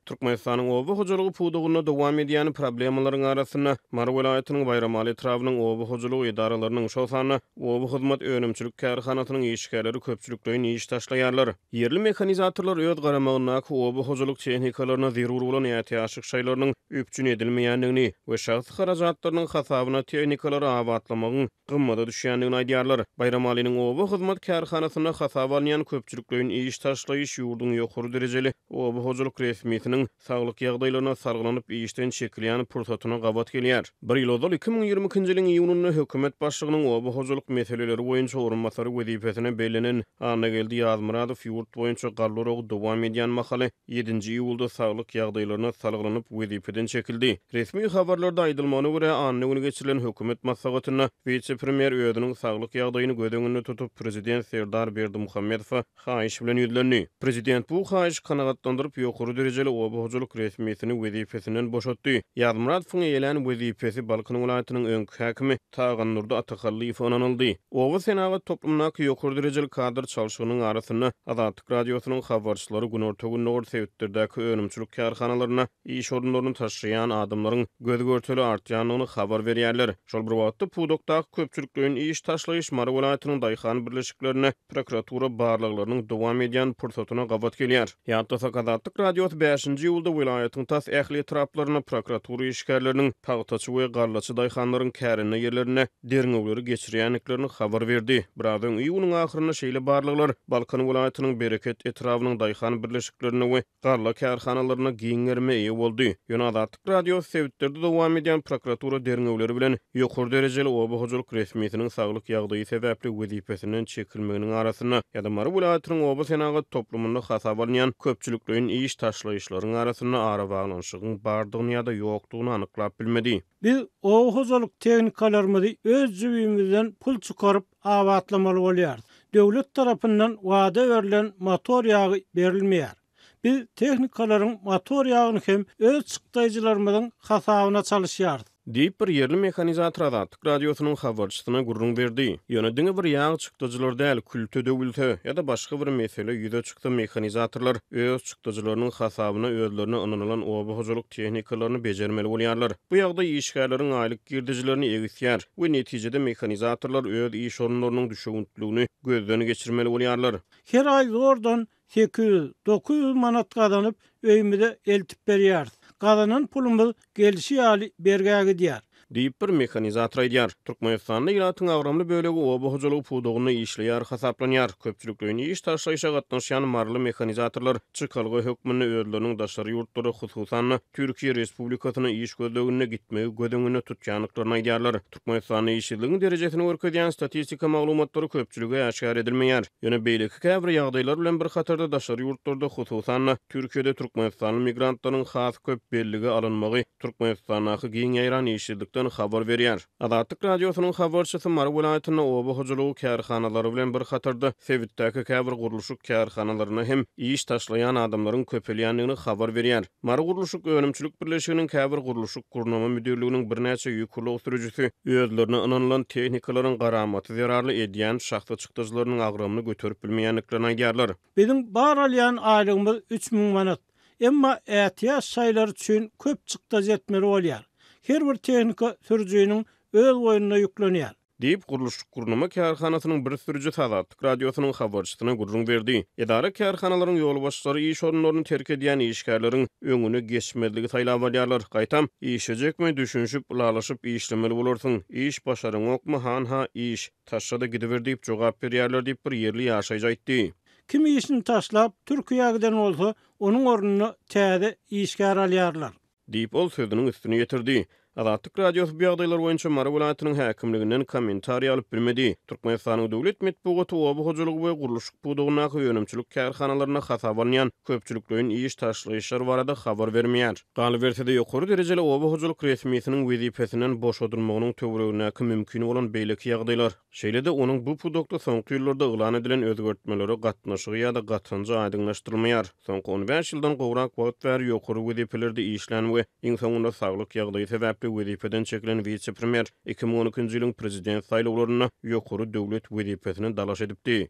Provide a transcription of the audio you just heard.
Türkmenistanyň oba hojalygy pudugyna dowam edýän problemlaryň arasynda Mar welaýatynyň Bayramali etrawynyň oba hojalygy idaralarynyň şoňsany oba hyzmat önümçilik kärhanasynyň işgärleri köpçülikden iş taşlaýarlar. Yerli mekanizatorlar öz garamagyna oba hojalyk tehnikalaryna zerur bolan ýa-da şaýlarynyň üpçün edilmeýändigini we şahsy harajatlarynyň hasabyna tehnikalary abatlamagyň gymmada düşýändigini aýdýarlar. Bayramaliň oba hyzmat kärhanasyna hasaba alýan köpçülikden iş taşlaýyş ýurduň ýokary derejeli oba hojalyk resmiýetiniň saglyk ýagdaýlaryna sargylanyp işden çekilýän pursatyna gabat gelýär. Bir ýyl ozal 2020-nji ýylyň iýununda hökümet başlygynyň oba hojalyk meseleleri boýunça orunmasary wezipesine belenen Anageldi Ýazmyradow ýurt boýunça garlary dowam edýän mahaly 7-nji iýulda saglyk ýagdaýlaryna sargylanyp wezipeden çekildi. Resmi habarlarda aýdylmagyna görä anyny geçirilen hökümet maslahatyna vice-premier özüniň saglyk ýagdaýyny göz öňünde tutup prezident Serdar Berdimuhammedow haýyş bilen ýüzlendi. Prezident bu haýyş kanagatlandyryp ýokary derejeli oba hojalyk resmiýetini wezipesinden boşatdy. Ýazmyradowyň eýlen wezipesi Balkan welaýatynyň öňkü häkimi Tagan Nurdy Atakallyýew onanyldy. Oba senagat toplumnaky ýokary derejeli kadr çalşygynyň arasynda Azatlyk radiosynyň habarçylary günorta nogor sebäplerdäki önümçilik kärhanalaryna iş orunlaryny taşıyan adamlaryň göz görteli artýanyny habar berýärler. Şol bir wagtda pudokdaky köpçülikden iş taşlaýyş Mar welaýatynyň daýhan birleşiklerine prokuratura barlyklarynyň dowam edýän pursatyna gabat gelýär. Ýa-da Azatlyk radiosy 5-nji ýylda welaýatyň tas ähli etraplaryna prokuratura işgärleriniň pagtaçy we garlaçy daýhanlaryň kärine ýerlerine derňewleri geçirýänliklerini habar berdi. Birazdan iýunyň ahyryna şeýle barlyklar Balkan welaýatynyň bereket etrawynyň daýhan birleşiklerine we garla kärhanalaryna giňerme eýe boldy. Ýöne Azatlyk radiosy sebäplerde dowam edýän prokuratura derňewleri bilen ýokary derejeli oba hojalyk resmiýetiniň saglyk ýagdaýy sebäpli wezipesinden çekilmeginiň arasynda ýa-da Mar welaýatynyň oba senagat toplumunda hasaba alýan köpçülikden iş taşlaýyşlaryň arasynda ara baglanşygyň bardygyny ýa-da ýokdugyny anyklap bilmedi. Biz oba hojalyk tehnikalarymyzy öz jübimizden pul çykaryp abatlamaly bolýar. Döwlet tarapyndan wada berilen motor ýagy berilmeýär. Biz tehnikalaryň motor ýagyny hem öz çykdaýjylarymyzyň hasabyna çalışýar. Diýip bir yerli mekanizator Azatlyk radiosynyň habarçysyna gurrun berdi. Ýöne diňe bir ýagy çykdyjylar däl, kültü döwülte ýa-da başga bir mesele ýüze çykdy mekanizatorlar öz çykdyjylarynyň hasabyna özlerine ynanylan oba hojalyk tehnikalaryny bejermeli bolýarlar. Bu ýagda işgärleriň aýlyk girdijilerini egitýär we netijede mekanizatorlar öz iş orunlarynyň düşügüntligini gözden geçirmeli bolýarlar. Her aý zordan 800-900 manat gazanyp öýümizde eltip berýär. Gazanan pulumuz gelişi ýaly bergäge diýär. Diýip bir mekanizator aýdýar. Türkmenistanyň ýylatyň agramly bölegi oba hojalyk pudugyny işleýär, hasaplanýar. Köpçülikden iş taşlaýyşa gatnaşýan marly mekanizatorlar çykalgy hökmüni özleriniň daşary ýurtlary hususan Türkiýe Respublikasyna iş gözlegine gitmegi gödüňüne tutýanlyklaryny aýdýarlar. Türkmenistanyň işçiligiň derejesini görkezýän statistika maglumatlary köpçüligi aşkar edilmeýär. Ýöne beýleki käbir ýagdaýlar bilen bir hatarda daşary ýurtlarda hususan Türkiýede Türkmenistanyň migrantlarynyň has köp belligi alınmagy Türkmenistanaky giň ýaýran işçilik habar berýär. Azatlyk radiosynyň habarçysy Mar welaýatyna oba hojalyk kärhanalary bilen bir hatarda sebitdäki käbir gurulşyk kärhanalaryna hem iş taşlaýan adamlaryň köpelýändigini habar berýär. Mar gurulşyk önümçilik birleşiginiň käbir gurulşyk gurnama müdirliginiň birnäçe ýükürlük sürüjüsi özlerine ynanylan tehnikalaryň garamaty zerarly edýän şahsy çykdyjylarynyň agrymyny göterip bilmeýänliklerini aýdýarlar. Bizim bar alýan aýlygymyz 3000 manat. Emma ätiýaş şaýlary üçin köp çykdyj etmeli bolýar. Her bir tehnika sürüjüniň öz boýnuna ýüklenýär. Diýip gurulşyk gurnama kärhanasynyň bir sürüjüsi Azatlyk radiosynyň habarçysyna gurrun berdi. Edara kärhanalaryň ýol başçylary iş orunlaryny terk edýän işgärleriň öňüne geçmezligi taýlap alýarlar. Gaýtam, işejekmi düşünşip ulalaşyp işlemeli bolarsyň. İş başaryň okmy ha iş taşşada gidiver diýip jogap berýärler diýip bir yerli ýaşaýjy aýtdy. Kim işini taşlap Türkiýe'den bolsa, onuň ornuny täze işgär alýarlar. Diýip ol sözüniň üstüne ýetirdi. Azatlyk radiosy bu ýagdaýlar boýunça Mar welaýatynyň häkimliginden kommentariýa alyp bilmedi. Türkmenistanyň döwlet medeniýeti oba hojalygy we gurulşyk pudugyna önümçilik kärhanalaryna hasap alýan köpçülikden iş taşlaýyşlar barada habar bermeýär. Galy bersede ýokary derejeli oba hojalyk resmiýetiniň wezipesinden boşadylmagynyň töweregine mümkin bolan beýleki ýagdaýlar. Şeýle-de onuň bu pudukda soňky ýyllarda ýylan edilen özgertmeleri gatnaşygy ýa-da gatynjy aýdyňlaşdyrylmaýar. Soňky 15 ýyldan gowrak wagt ber ýokary wezipelerde işlän we iň soňunda saglyk ýagdaýy sebäpli wezipeden çekilen vice-premier 2012-nji ýylyň prezident saýlawlaryna ýokary döwlet wezipesini dalaş edipdi.